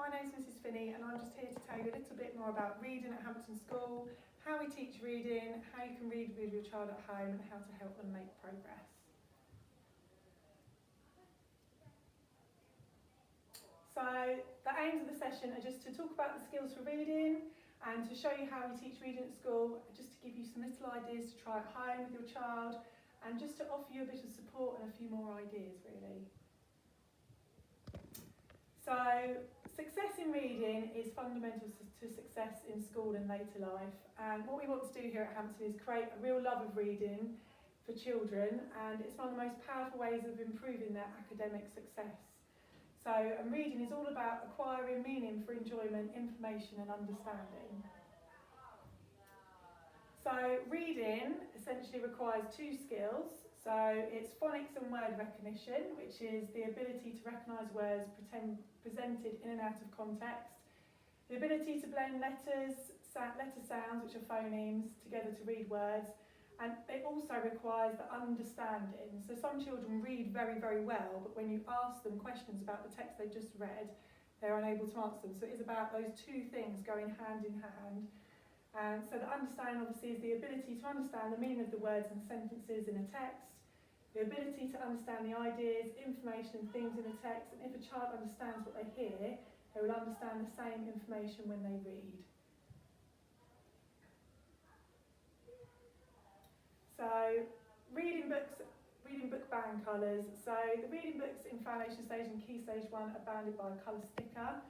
My name's Mrs Finney and I'm just here to tell you a little bit more about reading at Hampton School, how we teach reading, how you can read with your child at home and how to help them make progress. So the aims of the session are just to talk about the skills for reading and to show you how we teach reading at school, just to give you some little ideas to try at home with your child and just to offer you a bit of support and a few more ideas really. So success in reading is fundamental to success in school and later life, and what we want to do here at Hampton is create a real love of reading for children, and it's one of the most powerful ways of improving their academic success. So reading is all about acquiring meaning for enjoyment, information and understanding. So reading essentially requires two skills. So it's phonics and word recognition, which is the ability to recognise words presented in and out of context, the ability to blend letter sounds, which are phonemes, together to read words, and it also requires the understanding. So some children read very, very well, but when you ask them questions about the text they just read, they're unable to answer them. So it is about those two things going hand in hand. And so the understanding obviously is the ability to understand the meaning of the words and sentences in a text, the ability to understand the ideas, information and things in a text, and if a child understands what they hear, they will understand the same information when they read. So reading book band colours. So the reading books in foundation stage and key stage 1 are bounded by a colour sticker.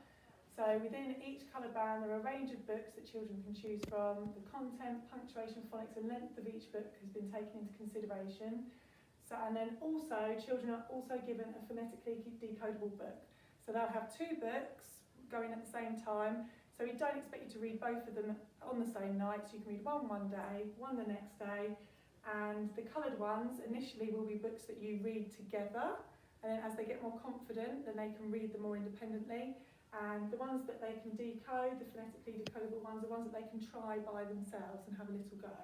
So within each colour band there are a range of books that children can choose from. The content, punctuation, phonics and length of each book has been taken into consideration. So, and then also, children are also given a phonetically decodable book. So they'll have two books going at the same time. So we don't expect you to read both of them on the same night. So you can read one day, one the next day. And the coloured ones initially will be books that you read together. And then as they get more confident, then they can read them more independently. And the ones that they can decode, the phonetically decodable ones, are ones that they can try by themselves and have a little go.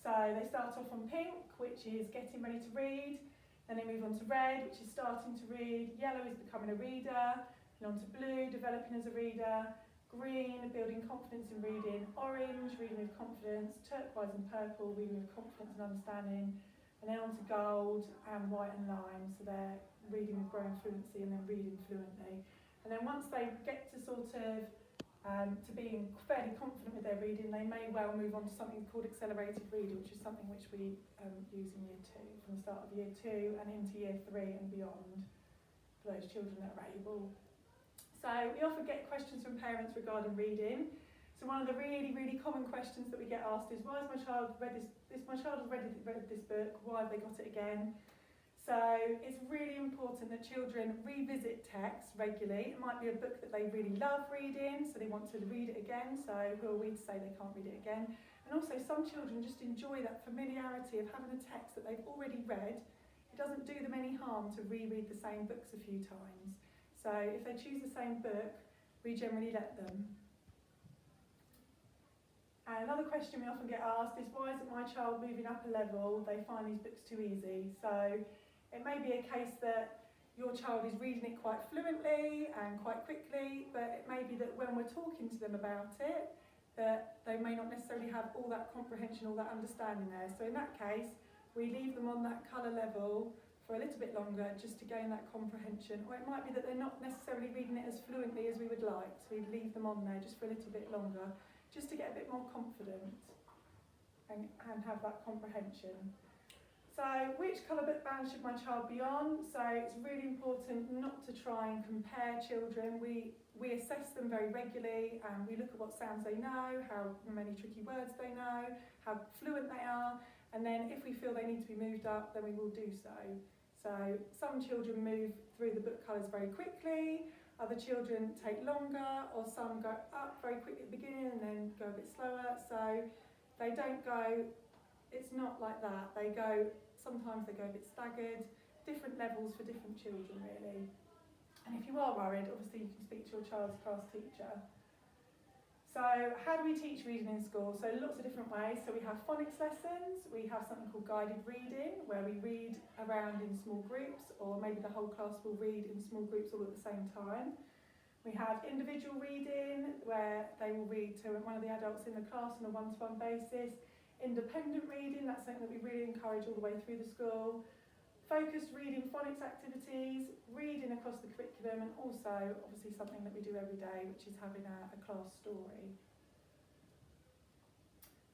So they start off on pink, which is getting ready to read, then they move on to red, which is starting to read, yellow is becoming a reader, and on to blue, developing as a reader, green, building confidence in reading, orange, reading with confidence, turquoise and purple, reading with confidence and understanding, and then on to gold, and white and lime, so they're reading with growing fluency and then reading fluently. And then once they get to sort of to being fairly confident with their reading, they may well move on to something called accelerated reading, which is something which we use in year 2, from the start of year 2 and into year 3 and beyond, for those children that are able. So we often get questions from parents regarding reading. So one of the really, really common questions that we get asked is, why has my child read this? My child has read this book, why have they got it again? So it's really important that children revisit texts regularly. It might be a book that they really love reading, so they want to read it again, so who are we to say they can't read it again? And also some children just enjoy that familiarity of having a text that they've already read. It doesn't do them any harm to reread the same books a few times. So if they choose the same book, we generally let them. And another question we often get asked is, why isn't my child moving up a level? They find these books too easy. So it may be a case that your child is reading it quite fluently and quite quickly, but it may be that when we're talking to them about it, that they may not necessarily have all that comprehension, all that understanding there. So in that case, we leave them on that colour level for a little bit longer just to gain that comprehension. Or it might be that they're not necessarily reading it as fluently as we would like, so we leave them on there just for a little bit longer, just to get a bit more confident and have that comprehension. So which colour book band should my child be on? So it's really important not to try and compare children. We assess them very regularly and we look at what sounds they know, how many tricky words they know, how fluent they are, and then if we feel they need to be moved up, then we will do so. So some children move through the book colours very quickly, other children take longer, or some go up very quickly at the beginning and then go a bit slower. So they don't go, it's not like that. Sometimes they go a bit staggered, different levels for different children really. And if you are worried, obviously you can speak to your child's class teacher. So how do we teach reading in school? So lots of different ways. So we have phonics lessons, we have something called guided reading, where we read around in small groups, or maybe the whole class will read in small groups all at the same time. We have individual reading, where they will read to one of the adults in the class on a one-to-one basis. Independent reading, that's something that we really encourage all the way through the school. Focused reading, phonics activities, reading across the curriculum, and also obviously something that we do every day, which is having a class story.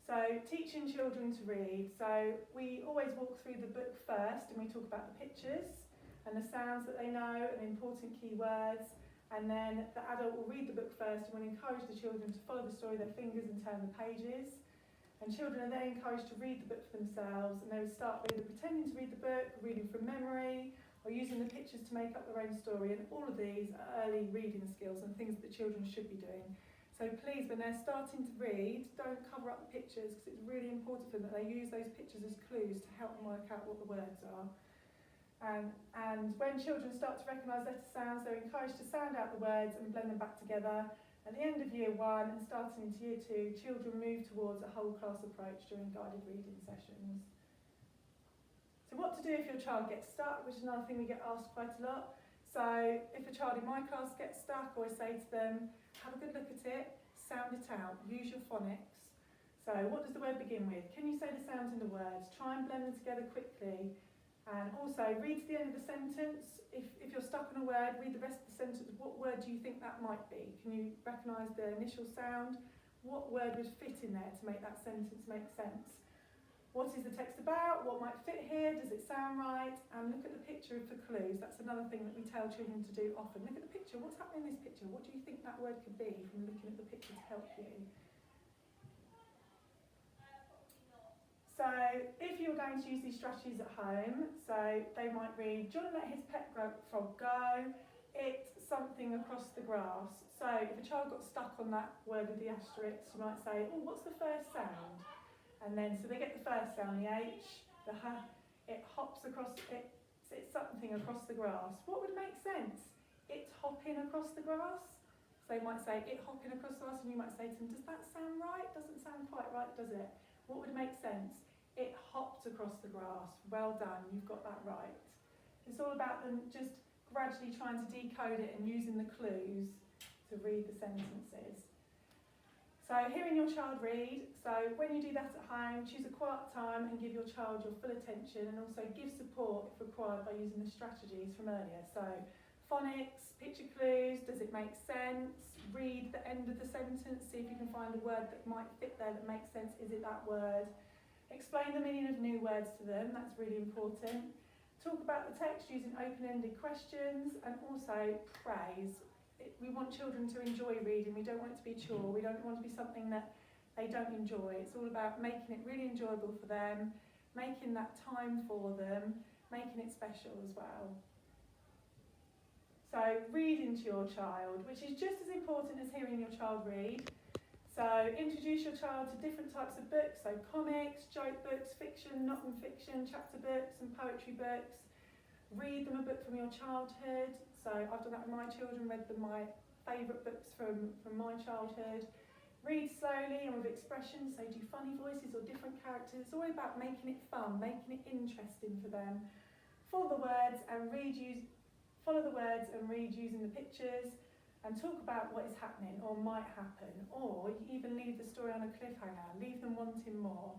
So teaching children to read. So we always walk through the book first and we talk about the pictures and the sounds that they know and important key words. And then the adult will read the book first and we'll encourage the children to follow the story with their fingers and turn the pages. And children are then encouraged to read the book for themselves, and they would start either pretending to read the book, reading from memory, or using the pictures to make up their own story. And all of these are early reading skills and things that children should be doing. So please, when they're starting to read, don't cover up the pictures, because it's really important for them that they use those pictures as clues to help them work out what the words are. And when children start to recognise letter sounds, they're encouraged to sound out the words and blend them back together. At the end of year 1 and starting into year 2, children move towards a whole class approach during guided reading sessions. So what to do if your child gets stuck, which is another thing we get asked quite a lot. So if a child in my class gets stuck, I always say to them, have a good look at it, sound it out, use your phonics. So what does the word begin with? Can you say the sounds in the words? Try and blend them together quickly. And also read to the end of the sentence. If you're stuck on a word, read the rest of the sentence. What word do you think that might be? Can you recognise the initial sound? What word would fit in there to make that sentence make sense? What is the text about? What might fit here? Does it sound right? And look at the picture for clues. That's another thing that we tell children to do often. Look at the picture. What's happening in this picture? What do you think that word could be from looking at the picture to help you? So if you're going to use these strategies at home, so they might read, John let his pet frog go, it's something across the grass. So if a child got stuck on that word with the asterisk, you might say, oh, what's the first sound? And then, so they get the first sound, the H, the H, it hops across, it's something across the grass. What would make sense? It's hopping across the grass. So they might say, it hopping across the grass, and you might say to them, does that sound right? Doesn't sound quite right, does it? What would make sense? It hopped across the grass. Well done, you've got that right. It's all about them just gradually trying to decode it and using the clues to read the sentences. So hearing your child read, so when you do that at home, choose a quiet time and give your child your full attention, and also give support if required by using the strategies from earlier. So phonics, picture clues, does it make sense? Read the end of the sentence, see if you can find a word that might fit there that makes sense. Is it that word? Explain the meaning of new words to them, that's really important. Talk about the text using open-ended questions, and also praise. We want children to enjoy reading, we don't want it to be a chore, we don't want it to be something that they don't enjoy. It's all about making it really enjoyable for them, making that time for them, making it special as well. So reading to your child, which is just as important as hearing your child read. So introduce your child to different types of books, so comics, joke books, fiction, non-fiction, chapter books and poetry books. Read them a book from your childhood. So I've done that with my children, read them my favourite books from my childhood. Read slowly and with expression, so do funny voices or different characters. It's all about making it fun, making it interesting for them. Follow the words and read using the pictures. And talk about what is happening or might happen, or you even leave the story on a cliffhanger, leave them wanting more.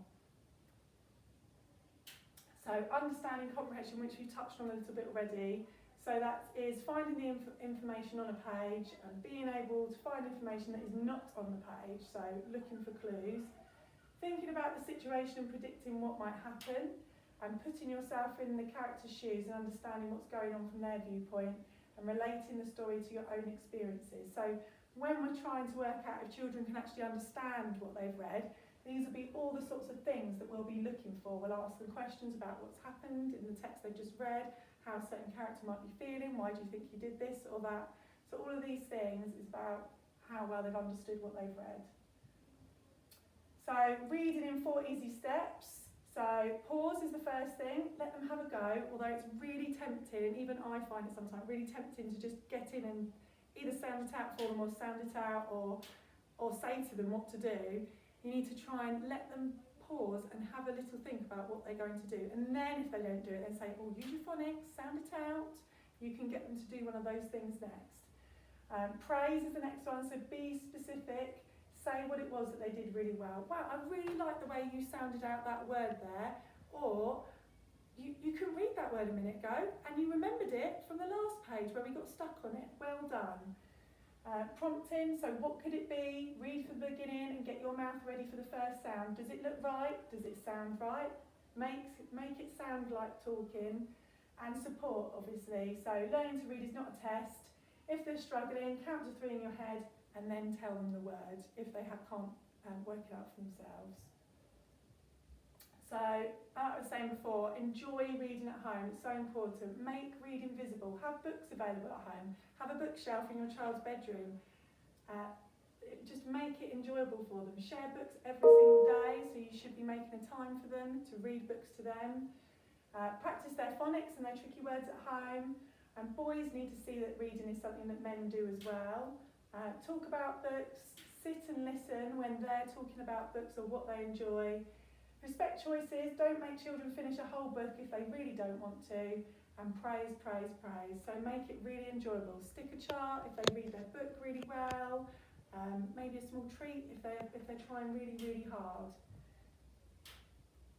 So understanding comprehension, which we touched on a little bit already. So that is finding the information on a page and being able to find information that is not on the page, so looking for clues. Thinking about the situation and predicting what might happen, and putting yourself in the character's shoes and understanding what's going on from their viewpoint, and relating the story to your own experiences. So when we're trying to work out if children can actually understand what they've read, these will be all the sorts of things that we'll be looking for. We'll ask them questions about what's happened in the text they've just read, how a certain character might be feeling, why do you think he did this or that. So all of these things is about how well they've understood what they've read. So reading in 4 easy steps. So pause is the first thing, let them have a go, although it's really tempting, even I find it sometimes really tempting to just get in and either sound it out for them or sound it out or say to them what to do. You need to try and let them pause and have a little think about what they're going to do. And then if they don't do it, then say, oh, use your phonics, sound it out. You can get them to do one of those things next. Praise is the next one, so be specific. Say what it was that they did really well. Wow, I really like the way you sounded out that word there. Or you can read that word a minute ago and you remembered it from the last page where we got stuck on it. Well done. Prompting, so what could it be? Read from the beginning and get your mouth ready for the first sound. Does it look right? Does it sound right? Make it sound like talking. And support, obviously. So learning to read is not a test. If they're struggling, count to 3 in your head and then tell them the word if they can't work it out for themselves. So, like I was saying before, enjoy reading at home. It's so important. Make reading visible. Have books available at home. Have a bookshelf in your child's bedroom. Just make it enjoyable for them. Share books every single day, so you should be making a time for them to read books to them. Practice their phonics and their tricky words at home. And boys need to see that reading is something that men do as well. Talk about books. Sit and listen when they're talking about books or what they enjoy. Respect choices. Don't make children finish a whole book if they really don't want to. And praise, praise, praise. So make it really enjoyable. Stick a chart if they read their book really well. Maybe a small treat if they're trying really, really hard.